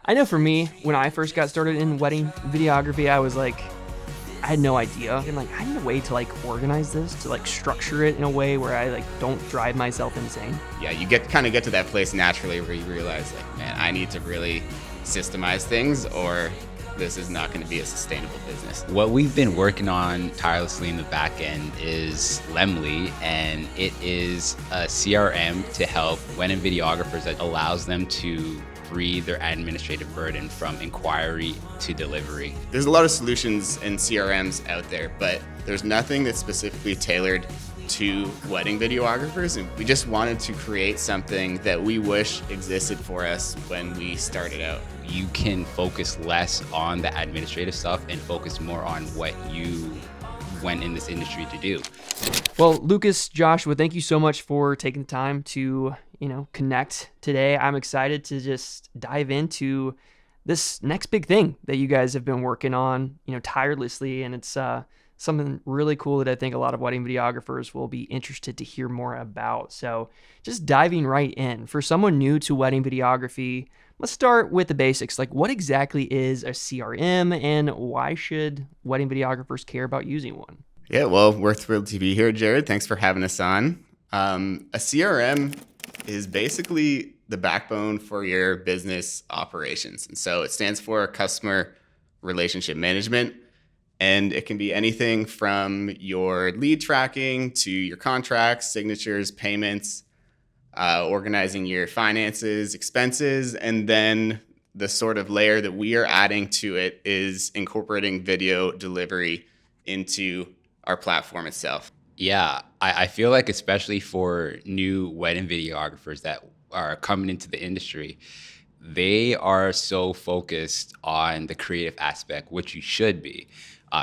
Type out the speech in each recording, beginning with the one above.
I know for me, when I first got started in wedding videography, I was like, I had no idea. And like, I need a way to like organize this, to like structure it in a way where I like don't drive myself insane. Yeah, you get to that place naturally where you realize like, man, I need to really systemize things or this is not going to be a sustainable business. What we've been working on tirelessly in the back end is Lemlii, and it is a CRM to help wedding videographers that allows them to free their administrative burden from inquiry to delivery. There's a lot of solutions and CRMs out there, but there's nothing that's specifically tailored to wedding videographers, and we just wanted to create something that we wish existed for us when we started out. You can focus less on the administrative stuff and focus more on what you went in this industry to do. Well, Lucas, Joshua, thank you so much for taking the time to, connect today. I'm excited to just dive into this next big thing that you guys have been working on, tirelessly. And it's something really cool that I think a lot of wedding videographers will be interested to hear more about. So just diving right in. For someone new to wedding videography, let's start with the basics. Like, what exactly is a CRM and why should wedding videographers care about using one? Yeah, well, we're thrilled to be here, Jared. Thanks for having us on. A CRM is basically the backbone for your business operations. And so it stands for Customer Relationship Management. And it can be anything from your lead tracking to your contracts, signatures, payments, organizing your finances, expenses, and then the sort of layer that we are adding to it is incorporating video delivery into our platform itself. Yeah, I feel like especially for new wedding videographers that are coming into the industry, they are so focused on the creative aspect, which you should be.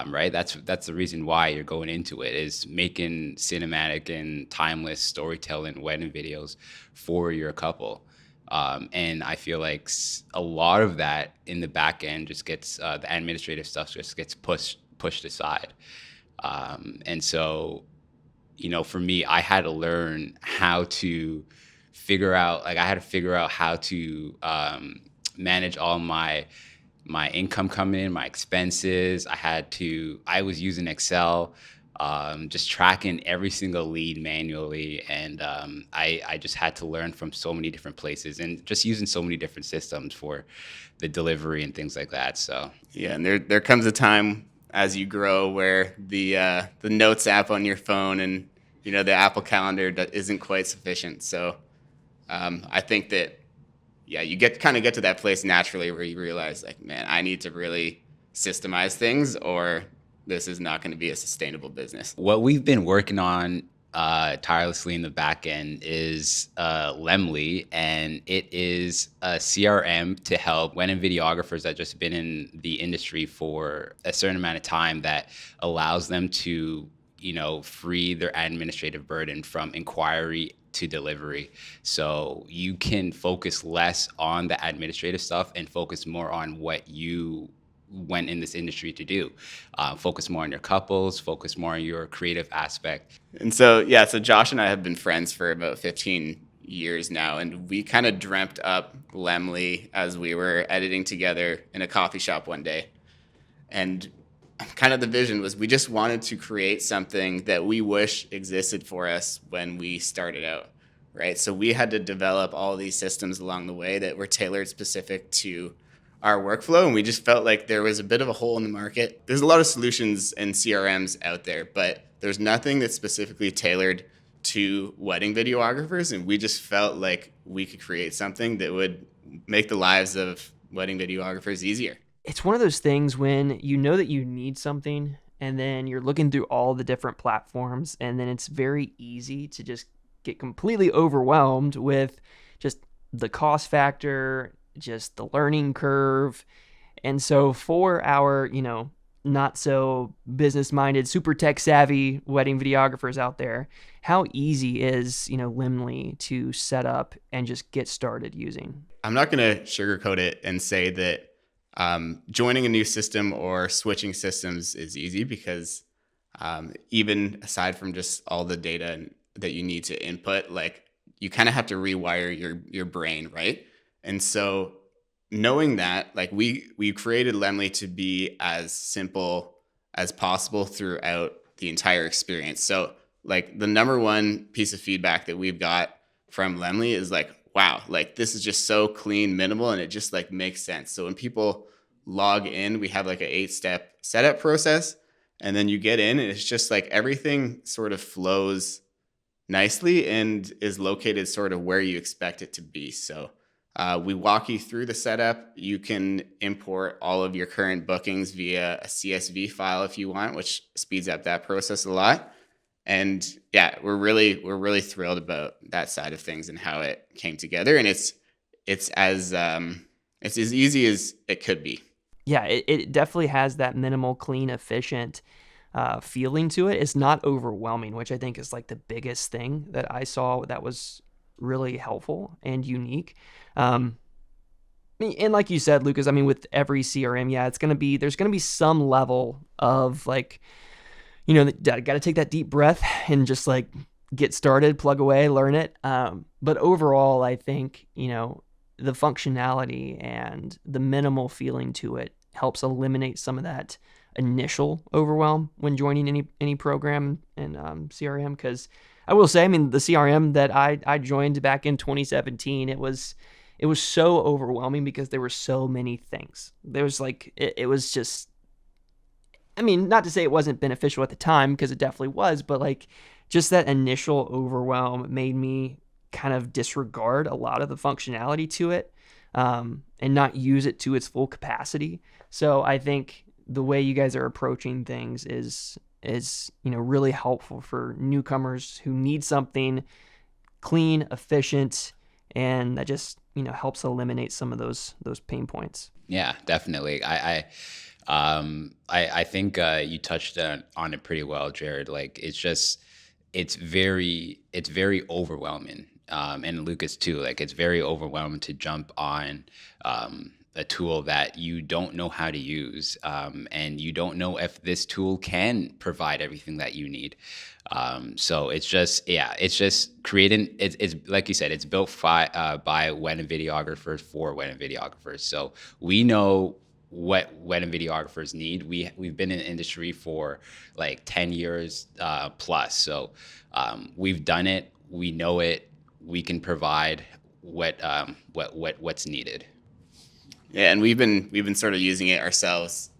Right? That's the reason why you're going into it, is making cinematic and timeless storytelling wedding videos for your couple. And I feel like a lot of that in the back end just gets, the administrative stuff just gets pushed aside. And so, for me, I had to learn how to figure out how to manage all my income coming in, my expenses. I was using Excel, just tracking every single lead manually. And I just had to learn from so many different places and just using so many different systems for the delivery and things like that. So yeah, and there comes a time as you grow where the Notes app on your phone and the Apple Calendar isn't quite sufficient. So I think that you get to that place naturally where you realize like, man, I need to really systemize things or this is not going to be a sustainable business. What we've been working on tirelessly in the back end is Lemlii, and it is a CRM to help wedding videographers that just been in the industry for a certain amount of time that allows them to, free their administrative burden from inquiry to delivery. So you can focus less on the administrative stuff and focus more on what you went in this industry to do. Focus more on your couples, focus more on your creative aspect. And so Josh and I have been friends for about 15 years now, and we kind of dreamt up Lemlii as we were editing together in a coffee shop one day. And kind of the vision was we just wanted to create something that we wish existed for us when we started out, right? So we had to develop all these systems along the way that were tailored specific to our workflow, and we just felt like there was a bit of a hole in the market. There's a lot of solutions and CRMs out there, but there's nothing that's specifically tailored to wedding videographers, and we just felt like we could create something that would make the lives of wedding videographers easier. It's one of those things when you know that you need something and then you're looking through all the different platforms, and then it's very easy to just get completely overwhelmed with just the cost factor, just the learning curve. And so for our, not so business-minded, super tech-savvy wedding videographers out there, how easy is, Lemlii to set up and just get started using? I'm not going to sugarcoat it and say that joining a new system or switching systems is easy, because even aside from just all the data that you need to input, like you kind of have to rewire your brain, right? And so knowing that, like we created Lemlii to be as simple as possible throughout the entire experience. So like the number one piece of feedback that we've got from Lemlii is like, wow, like this is just so clean, minimal, and it just like makes sense. So when people log in, we have like an 8-step setup process, and then you get in and it's just like everything sort of flows nicely and is located sort of where you expect it to be. So we walk you through the setup. You can import all of your current bookings via a CSV file if you want, which speeds up that process a lot. And yeah, we're really thrilled about that side of things and how it came together. And it's as easy as it could be. Yeah, it definitely has that minimal, clean, efficient feeling to it. It's not overwhelming, which I think is like the biggest thing that I saw that was really helpful and unique. And like you said, Lucas, I mean, with every CRM, yeah, there's gonna be some level of like, got to take that deep breath and just like get started, plug away, learn it. But overall, I think, the functionality and the minimal feeling to it helps eliminate some of that initial overwhelm when joining any program in CRM. Because I will say, I mean, the CRM that I joined back in 2017, it was so overwhelming because there were so many things. There was like, it was just, I mean, not to say it wasn't beneficial at the time, because it definitely was, but like just that initial overwhelm made me kind of disregard a lot of the functionality to it, and not use it to its full capacity. So I think the way you guys are approaching things is really helpful for newcomers who need something clean, efficient, and that just helps eliminate some of those pain points. Yeah, definitely. I think you touched on it pretty well, Jared. Like it's very overwhelming. And Lucas too, like it's very overwhelming to jump on a tool that you don't know how to use, and you don't know if this tool can provide everything that you need. So it's just creating. It's like you said, it's built by wedding videographers for wedding videographers. So we know what wedding videographers need. We've been in the industry for like 10 years plus. So we've done it. We know it. We can provide what's needed. Yeah, and we've been sort of using it ourselves,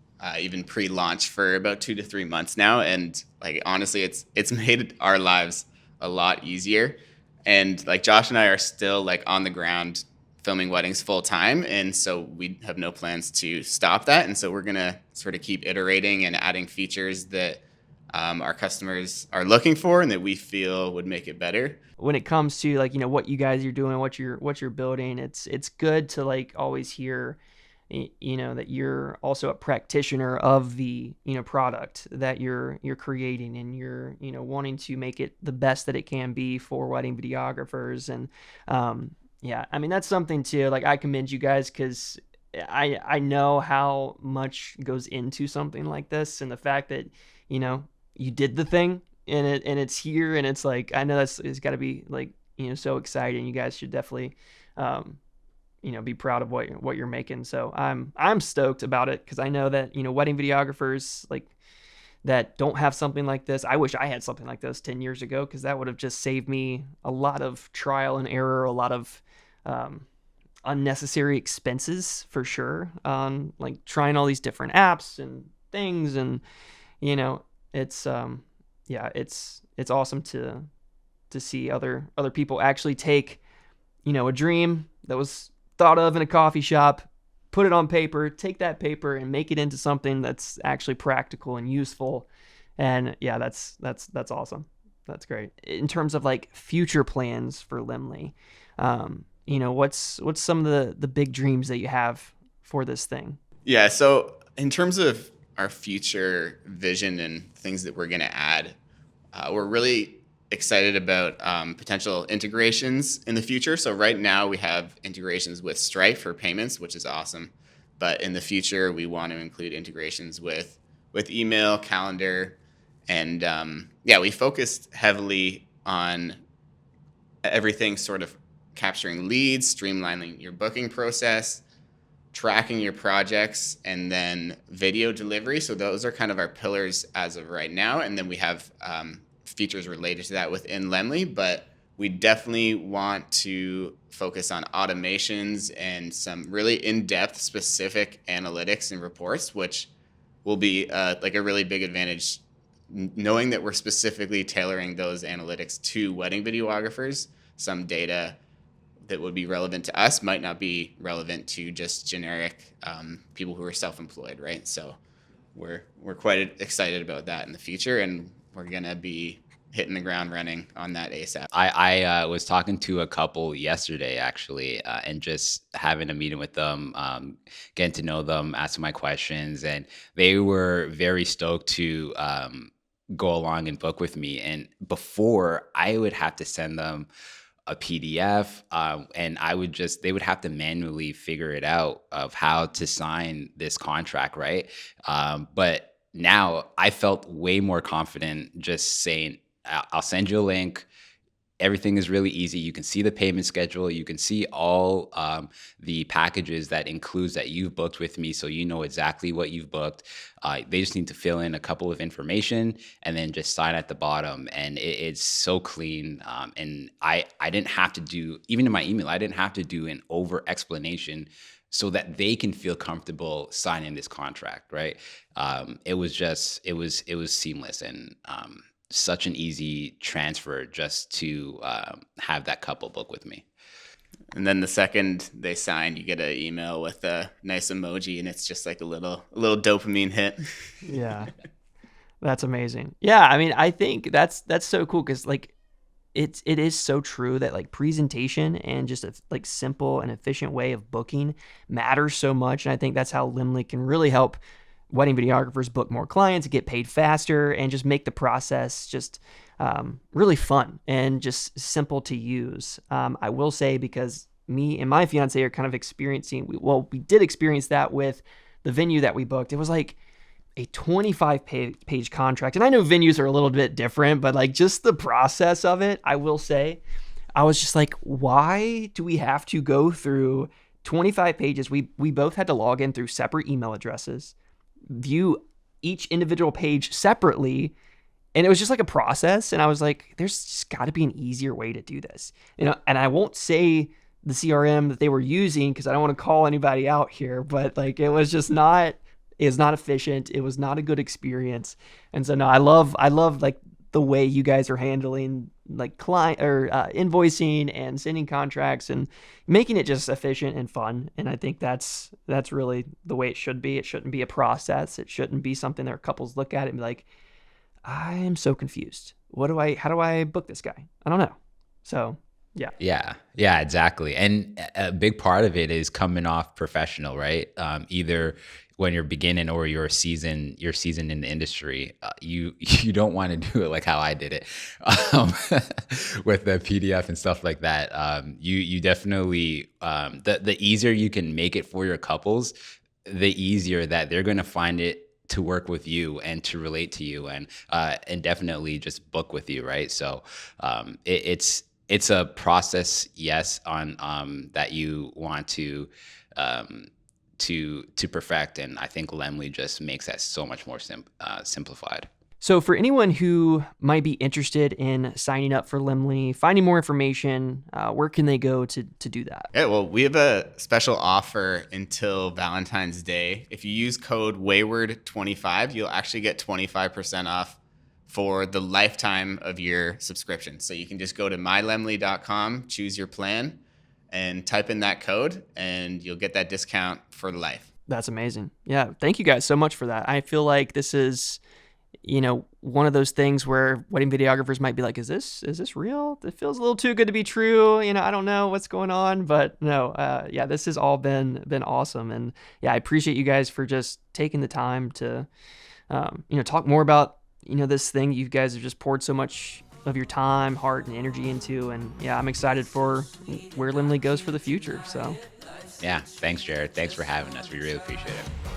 even pre-launch for about 2 to 3 months now, and like honestly, it's made our lives a lot easier. And like Josh and I are still like on the ground filming weddings full time, and so we have no plans to stop that. And so we're gonna sort of keep iterating and adding features that our customers are looking for and that we feel would make it better. When it comes to like what you guys are doing, what you're building, it's good to like always hear that you're also a practitioner of the product that you're creating, and you're wanting to make it the best that it can be for wedding videographers. And yeah, I mean, that's something too, like I commend you guys, because I know how much goes into something like this, and the fact that you did the thing and it's here, and it's like, I know it's got to be like so exciting. You guys should definitely be proud of what you're making. So I'm stoked about it, because I know that wedding videographers like that don't have something like this. I wish I had something like this 10 years ago, because that would have just saved me a lot of trial and error, a lot of unnecessary expenses for sure, on like trying all these different apps and things. And it's it's awesome to see other people actually take a dream that was thought of in a coffee shop, put it on paper, take that paper and make it into something that's actually practical and useful. And yeah, that's awesome. That's great. In terms of like future plans for Lemlii, what's some of the big dreams that you have for this thing? Yeah, so in terms of our future vision and things that we're going to add, we're really excited about potential integrations in the future. So right now we have integrations with Stripe for payments, which is awesome. But in the future, we want to include integrations with email, calendar, and we focused heavily on everything sort of capturing leads, streamlining your booking process, tracking your projects, and then video delivery. So those are kind of our pillars as of right now. And then we have features related to that within Lemlii, but we definitely want to focus on automations and some really in-depth specific analytics and reports, which will be like a really big advantage, knowing that we're specifically tailoring those analytics to wedding videographers. Some data that would be relevant to us might not be relevant to just generic people who are self-employed, right? So we're quite excited about that in the future, and we're gonna be hitting the ground running on that ASAP. I was talking to a couple yesterday, actually, and just having a meeting with them, getting to know them, asking my questions, and they were very stoked to go along and book with me. And before, I would have to send them a PDF, and they would have to manually figure it out of how to sign this contract, right? But now I felt way more confident just saying, I'll send you a link. Everything is really easy. You can see the payment schedule. You can see all the packages that includes that you've booked with me, so you know exactly what you've booked. They just need to fill in a couple of information and then just sign at the bottom. And it's so clean. And I didn't have to do, even in my email, I didn't have to do an over explanation so that they can feel comfortable signing this contract, right? It was seamless, and such an easy transfer just to have that couple book with me. And then the second they sign, you get an email with a nice emoji, and it's just like a little dopamine hit. Yeah, that's amazing. Yeah, I mean, I think that's so cool, because like it is so true that like presentation and just a like simple and efficient way of booking matters so much, and I think that's how Lemlii can really help wedding videographers book more clients, get paid faster, and just make the process just really fun and just simple to use. I will say, because me and my fiance are kind of experiencing, we did experience that with the venue that we booked. It was like a 25-page contract. And I know venues are a little bit different, but like just the process of it, I will say, I was just like, why do we have to go through 25 pages? We both had to log in through separate email addresses, view each individual page separately, and it was just like a process. And I was like, there's just got to be an easier way to do this, and I won't say the CRM that they were using, because I don't want to call anybody out here, but like it was not efficient. It was not a good experience. And so no, I love like the way you guys are handling like client or invoicing and sending contracts and making it just efficient and fun. And I think that's really the way it should be. It shouldn't be a process. It shouldn't be something that couples look at it and be like, I am so confused. How do I book this guy? I don't know. So yeah, exactly. And a big part of it is coming off professional, right? Either when you're beginning or you're seasoned in the industry, you don't want to do it like how I did it with the PDF and stuff like that. You definitely the easier you can make it for your couples, the easier that they're going to find it to work with you and to relate to you, and definitely just book with you, right? So it's a process, yes, on that you want to perfect, and I think Lemlii just makes that so much more simplified. So for anyone who might be interested in signing up for Lemlii, finding more information, where can they go to do that? Yeah, well, we have a special offer until Valentine's Day. If you use code Wayward25, you'll actually get 25% off for the lifetime of your subscription. So you can just go to mylemlii.com, choose your plan, and type in that code, and you'll get that discount for life. That's amazing. Yeah, thank you guys so much for that. I feel like this is, one of those things where wedding videographers might be like, is this real? It feels a little too good to be true. I don't know what's going on, but no, this has all been awesome. And yeah, I appreciate you guys for just taking the time to, talk more about, this thing you guys have just poured so much of your time, heart, and energy into. And yeah, I'm excited for where Lemlii goes for the future. So yeah, thanks, Jared. Thanks for having us. We really appreciate it.